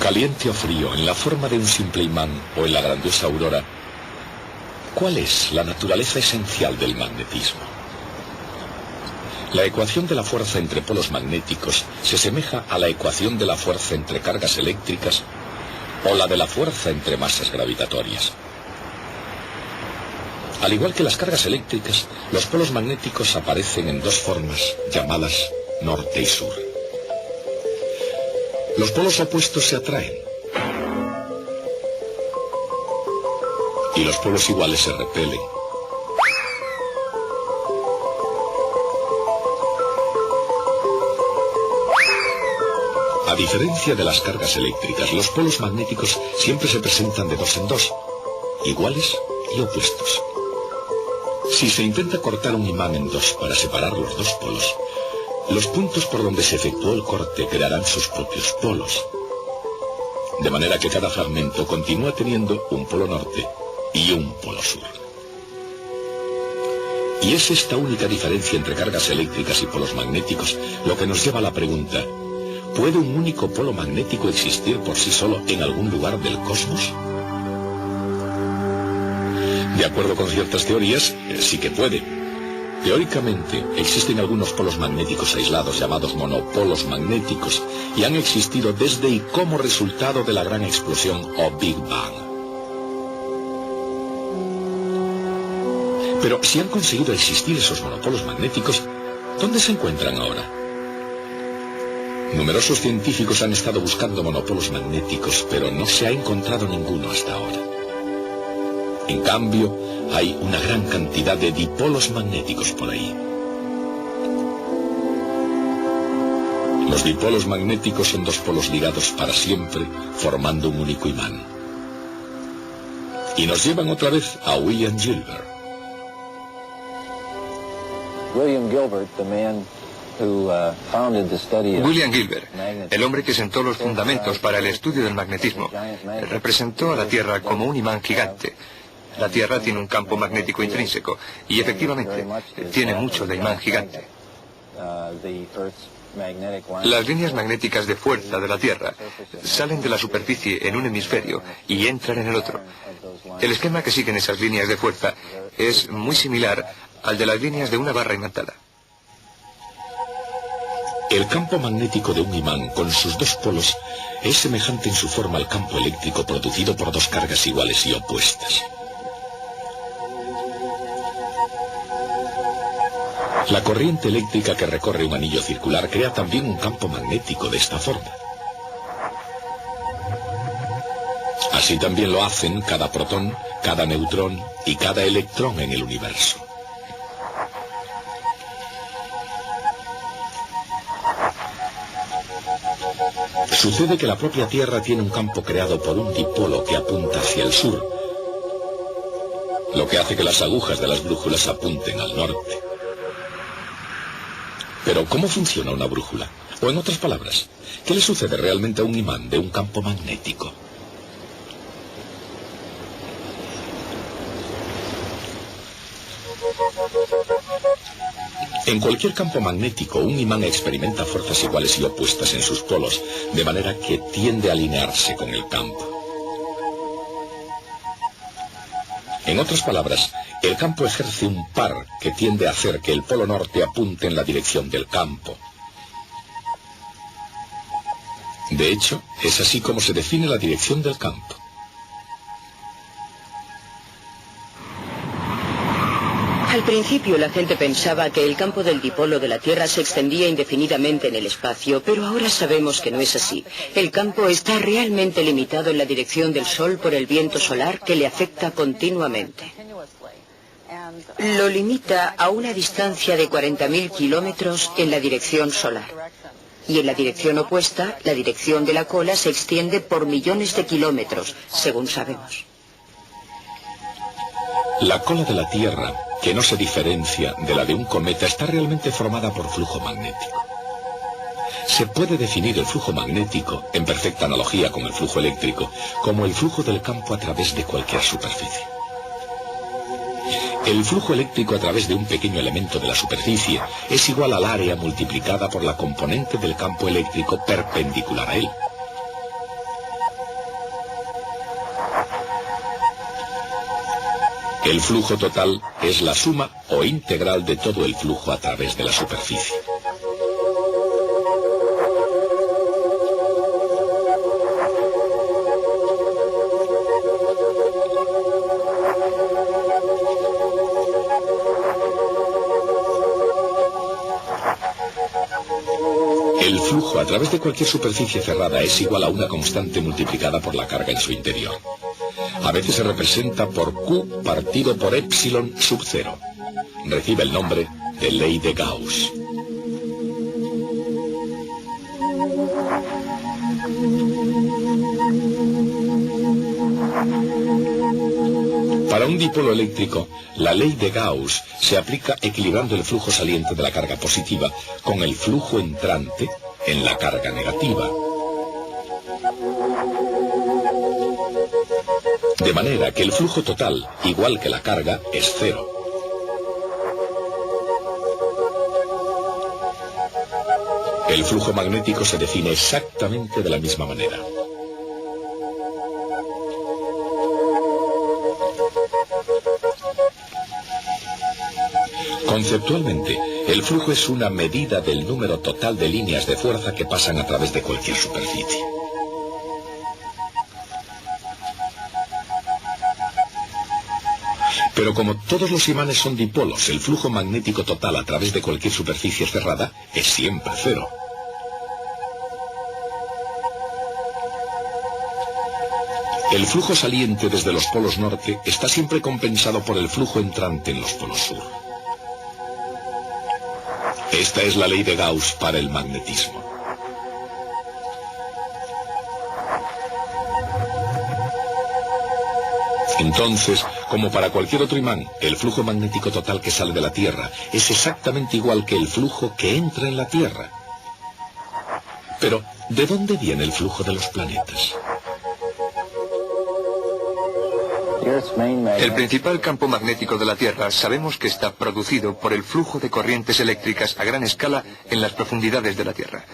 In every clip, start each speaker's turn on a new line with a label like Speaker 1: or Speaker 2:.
Speaker 1: Caliente o frío, en la forma de un simple imán o en la grandiosa aurora, ¿cuál es la naturaleza esencial del magnetismo? La ecuación de la fuerza entre polos magnéticos se asemeja a la ecuación de la fuerza entre cargas eléctricas o la de la fuerza entre masas gravitatorias. Al igual que las cargas eléctricas, los polos magnéticos aparecen en dos formas llamadas norte y sur. Los polos opuestos se atraen y los polos iguales se repelen. A diferencia de las cargas eléctricas, los polos magnéticos siempre se presentan de dos en dos, iguales y opuestos. Si se intenta cortar un imán en dos para separar los dos polos, los puntos por donde se efectuó el corte crearán sus propios polos, de manera que cada fragmento continúa teniendo un polo norte y un polo sur. Y es esta única diferencia entre cargas eléctricas y polos magnéticos lo que nos lleva a la pregunta: ¿puede un único polo magnético existir por sí solo en algún lugar del cosmos? De acuerdo con ciertas teorías, sí que puede. Teóricamente, existen algunos polos magnéticos aislados llamados monopolos magnéticos y han existido desde y como resultado de la gran explosión o Big Bang. Pero si han conseguido existir esos monopolos magnéticos, ¿dónde se encuentran ahora? Numerosos científicos han estado buscando monopolos magnéticos, pero no se ha encontrado ninguno hasta ahora. En cambio, hay una gran cantidad de dipolos magnéticos por ahí. Los dipolos magnéticos son dos polos ligados para siempre, formando un único imán. Y nos llevan otra vez a William Gilbert.
Speaker 2: William Gilbert, el hombre que sentó los fundamentos para el estudio del magnetismo, representó a la Tierra como un imán gigante. La Tierra tiene un campo magnético intrínseco y efectivamente tiene mucho de imán gigante. Las líneas magnéticas de fuerza de la Tierra salen de la superficie en un hemisferio y entran en el otro. El esquema que siguen esas líneas de fuerza es muy similar al de las líneas de una barra imantada.
Speaker 1: El campo magnético de un imán con sus dos polos es semejante en su forma al campo eléctrico producido por dos cargas iguales y opuestas. La corriente eléctrica que recorre un anillo circular crea también un campo magnético de esta forma. Así también lo hacen cada protón, cada neutrón y cada electrón en el universo. Sucede que la propia Tierra tiene un campo creado por un dipolo que apunta hacia el sur, lo que hace que las agujas de las brújulas apunten al norte. Pero, ¿cómo funciona una brújula? O en otras palabras, ¿qué le sucede realmente a un imán de un campo magnético? En cualquier campo magnético, un imán experimenta fuerzas iguales y opuestas en sus polos, de manera que tiende a alinearse con el campo. En otras palabras, el campo ejerce un par que tiende a hacer que el polo norte apunte en la dirección del campo. De hecho, es así como se define la dirección del campo.
Speaker 3: Al principio la gente pensaba que el campo del dipolo de la Tierra se extendía indefinidamente en el espacio, pero ahora sabemos que no es así. El campo está realmente limitado en la dirección del Sol por el viento solar que le afecta continuamente. Lo limita a una distancia de 40.000 kilómetros en la dirección solar. Y en la dirección opuesta, la dirección de la cola se extiende por millones de kilómetros, según sabemos.
Speaker 1: La cola de la Tierra, que no se diferencia de la de un cometa, está realmente formada por flujo magnético. Se puede definir el flujo magnético, en perfecta analogía con el flujo eléctrico, como el flujo del campo a través de cualquier superficie. El flujo eléctrico a través de un pequeño elemento de la superficie es igual al área multiplicada por la componente del campo eléctrico perpendicular a él. El flujo total es la suma o integral de todo el flujo a través de la superficie. El flujo a través de cualquier superficie cerrada es igual a una constante multiplicada por la carga en su interior. A veces se representa por Q partido por epsilon sub 0. Recibe el nombre de ley de Gauss. Para un dipolo eléctrico, la ley de Gauss se aplica equilibrando el flujo saliente de la carga positiva con el flujo entrante en la carga negativa. De manera que el flujo total, igual que la carga, es cero. El flujo magnético se define exactamente de la misma manera. Conceptualmente, el flujo es una medida del número total de líneas de fuerza que pasan a través de cualquier superficie. Pero como todos los imanes son dipolos, el flujo magnético total a través de cualquier superficie cerrada es siempre cero. El flujo saliente desde los polos norte está siempre compensado por el flujo entrante en los polos sur. Esta es la ley de Gauss para el magnetismo. Entonces, como para cualquier otro imán, el flujo magnético total que sale de la Tierra es exactamente igual que el flujo que entra en la Tierra. Pero, ¿de dónde viene el flujo de los planetas?
Speaker 2: El principal campo magnético de la Tierra sabemos que está producido por el flujo de corrientes eléctricas a gran escala en las profundidades de la Tierra.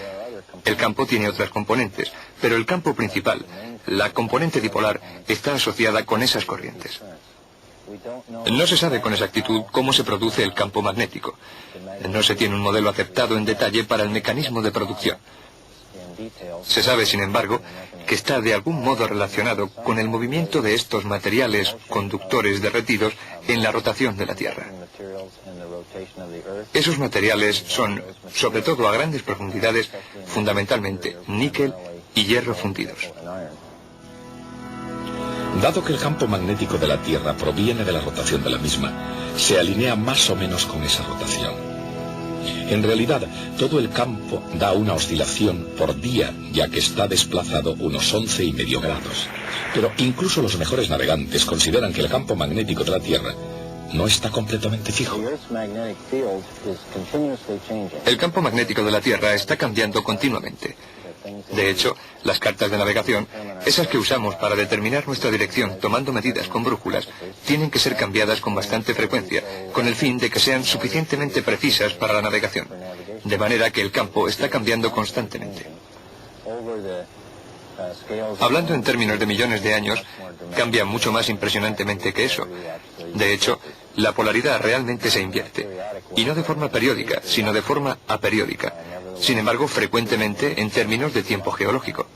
Speaker 2: El campo tiene otras componentes, pero el campo principal, la componente dipolar, está asociada con esas corrientes. No se sabe con exactitud cómo se produce el campo magnético. No se tiene un modelo aceptado en detalle para el mecanismo de producción. Se sabe, sin embargo, que está de algún modo relacionado con el movimiento de estos materiales conductores derretidos en la rotación de la Tierra. Esos materiales son, sobre todo a grandes profundidades, fundamentalmente níquel y hierro fundidos.
Speaker 1: Dado que el campo magnético de la Tierra proviene de la rotación de la misma, se alinea más o menos con esa rotación. En realidad, todo el campo da una oscilación por día, ya que está desplazado unos 11,5 grados. Pero incluso los mejores navegantes consideran que el campo magnético de la Tierra no está completamente fijo.
Speaker 2: El campo magnético de la Tierra está cambiando continuamente. De hecho, las cartas de navegación, esas que usamos para determinar nuestra dirección tomando medidas con brújulas, tienen que ser cambiadas con bastante frecuencia, con el fin de que sean suficientemente precisas para la navegación. De manera que el campo está cambiando constantemente. Hablando en términos de millones de años, cambia mucho más impresionantemente que eso. De hecho, la polaridad realmente se invierte, y no de forma periódica, sino de forma aperiódica. Sin embargo, frecuentemente en términos de tiempo geológico.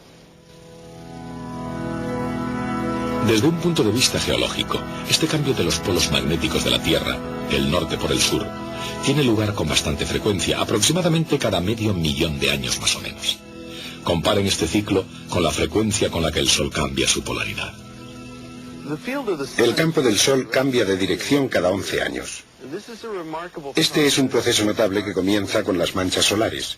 Speaker 1: Desde un punto de vista geológico, este cambio de los polos magnéticos de la Tierra, el norte por el sur, tiene lugar con bastante frecuencia, aproximadamente cada medio millón de años más o menos. Comparen este ciclo con la frecuencia con la que el Sol cambia su polaridad.
Speaker 4: El campo del Sol cambia de dirección cada 11 años. Este es un proceso notable que comienza con las manchas solares.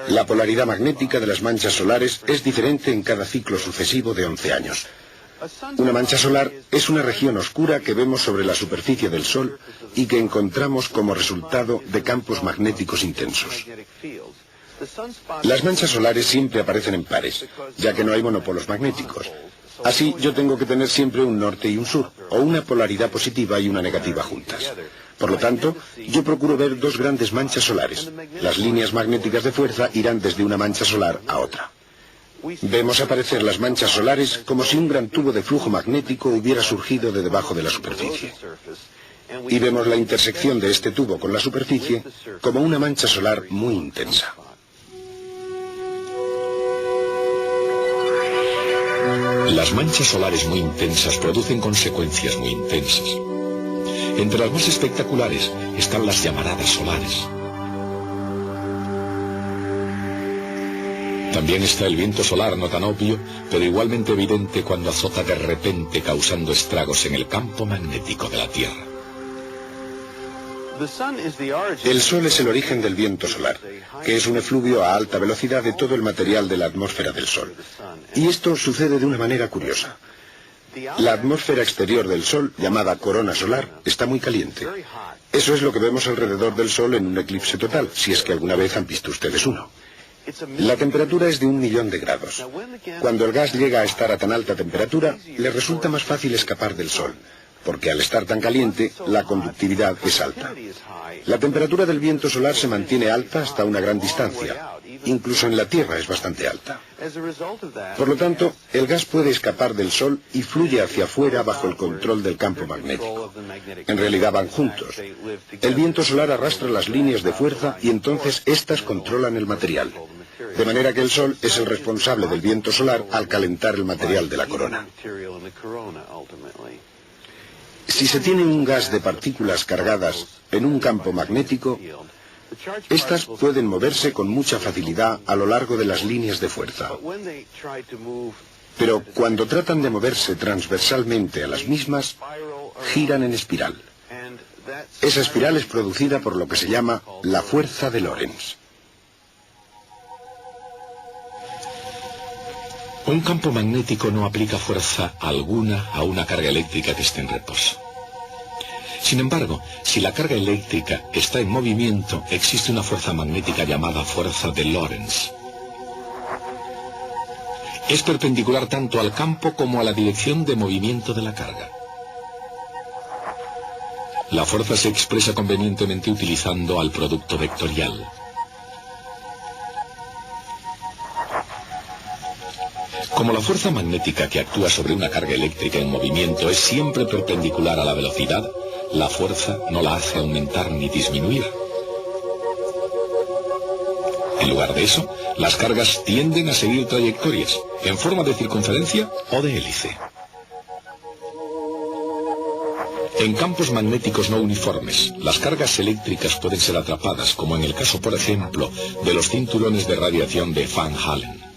Speaker 4: La polaridad magnética de las manchas solares es diferente en cada ciclo sucesivo de 11 años. Una mancha solar es una región oscura que vemos sobre la superficie del Sol y que encontramos como resultado de campos magnéticos intensos. Las manchas solares siempre aparecen en pares, ya que no hay monopolos magnéticos. Así, yo tengo que tener siempre un norte y un sur, o una polaridad positiva y una negativa juntas. Por lo tanto, yo procuro ver dos grandes manchas solares. Las líneas magnéticas de fuerza irán desde una mancha solar a otra. Vemos aparecer las manchas solares como si un gran tubo de flujo magnético hubiera surgido de debajo de la superficie. Y vemos la intersección de este tubo con la superficie como una mancha solar muy intensa.
Speaker 1: Las manchas solares muy intensas producen consecuencias muy intensas. Entre las más espectaculares están las llamaradas solares. También está el viento solar, no tan obvio, pero igualmente evidente cuando azota de repente causando estragos en el campo magnético de la Tierra.
Speaker 4: El Sol es el origen del viento solar, que es un efluvio a alta velocidad de todo el material de la atmósfera del Sol. Y esto sucede de una manera curiosa. La atmósfera exterior del Sol, llamada corona solar, está muy caliente. Eso es lo que vemos alrededor del Sol en un eclipse total, si es que alguna vez han visto ustedes uno. La temperatura es de 1 millón de grados. Cuando el gas llega a estar a tan alta temperatura, le resulta más fácil escapar del Sol, porque al estar tan caliente, la conductividad es alta. La temperatura del viento solar se mantiene alta hasta una gran distancia. Incluso en la Tierra es bastante alta. Por lo tanto, el gas puede escapar del Sol y fluye hacia afuera bajo el control del campo magnético. En realidad van juntos. El viento solar arrastra las líneas de fuerza y entonces éstas controlan el material. De manera que el Sol es el responsable del viento solar al calentar el material de la corona. Si se tiene un gas de partículas cargadas en un campo magnético, estas pueden moverse con mucha facilidad a lo largo de las líneas de fuerza. Pero cuando tratan de moverse transversalmente a las mismas, giran en espiral. Esa espiral es producida por lo que se llama la fuerza de Lorentz.
Speaker 1: Un campo magnético no aplica fuerza alguna a una carga eléctrica que esté en reposo. Sin embargo, si la carga eléctrica está en movimiento, existe una fuerza magnética llamada fuerza de Lorentz. Es perpendicular tanto al campo como a la dirección de movimiento de la carga. La fuerza se expresa convenientemente utilizando al producto vectorial. Como la fuerza magnética que actúa sobre una carga eléctrica en movimiento es siempre perpendicular a la velocidad, la fuerza no la hace aumentar ni disminuir. En lugar de eso, las cargas tienden a seguir trayectorias, en forma de circunferencia o de hélice. En campos magnéticos no uniformes, las cargas eléctricas pueden ser atrapadas, como en el caso, por ejemplo, de los cinturones de radiación de Van Allen.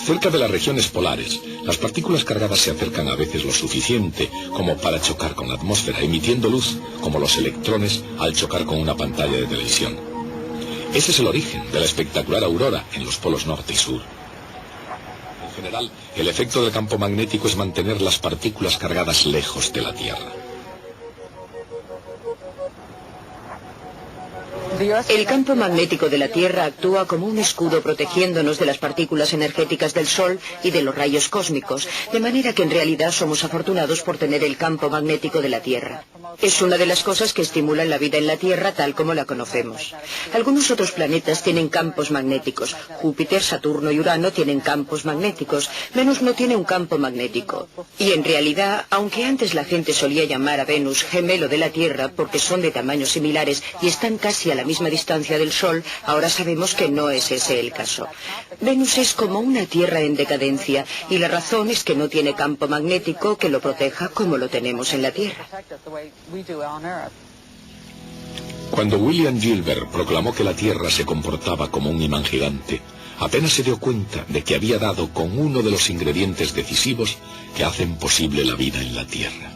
Speaker 1: Cerca de las regiones polares, las partículas cargadas se acercan a veces lo suficiente como para chocar con la atmósfera, emitiendo luz, como los electrones al chocar con una pantalla de televisión. Ese es el origen de la espectacular aurora en los polos norte y sur. En general, el efecto del campo magnético es mantener las partículas cargadas lejos de la Tierra.
Speaker 3: El campo magnético de la Tierra actúa como un escudo protegiéndonos de las partículas energéticas del Sol y de los rayos cósmicos, de manera que en realidad somos afortunados por tener el campo magnético de la Tierra. Es una de las cosas que estimulan la vida en la Tierra tal como la conocemos. Algunos otros planetas tienen campos magnéticos. Júpiter, Saturno y Urano tienen campos magnéticos. Venus no tiene un campo magnético. Y en realidad, aunque antes la gente solía llamar a Venus gemelo de la Tierra porque son de tamaños similares y están casi a la misma distancia del Sol, ahora sabemos que no es ese el caso. Venus es como una Tierra en decadencia y la razón es que no tiene campo magnético que lo proteja como lo tenemos en la Tierra.
Speaker 1: Cuando William Gilbert proclamó que la Tierra se comportaba como un imán gigante, apenas se dio cuenta de que había dado con uno de los ingredientes decisivos que hacen posible la vida en la Tierra.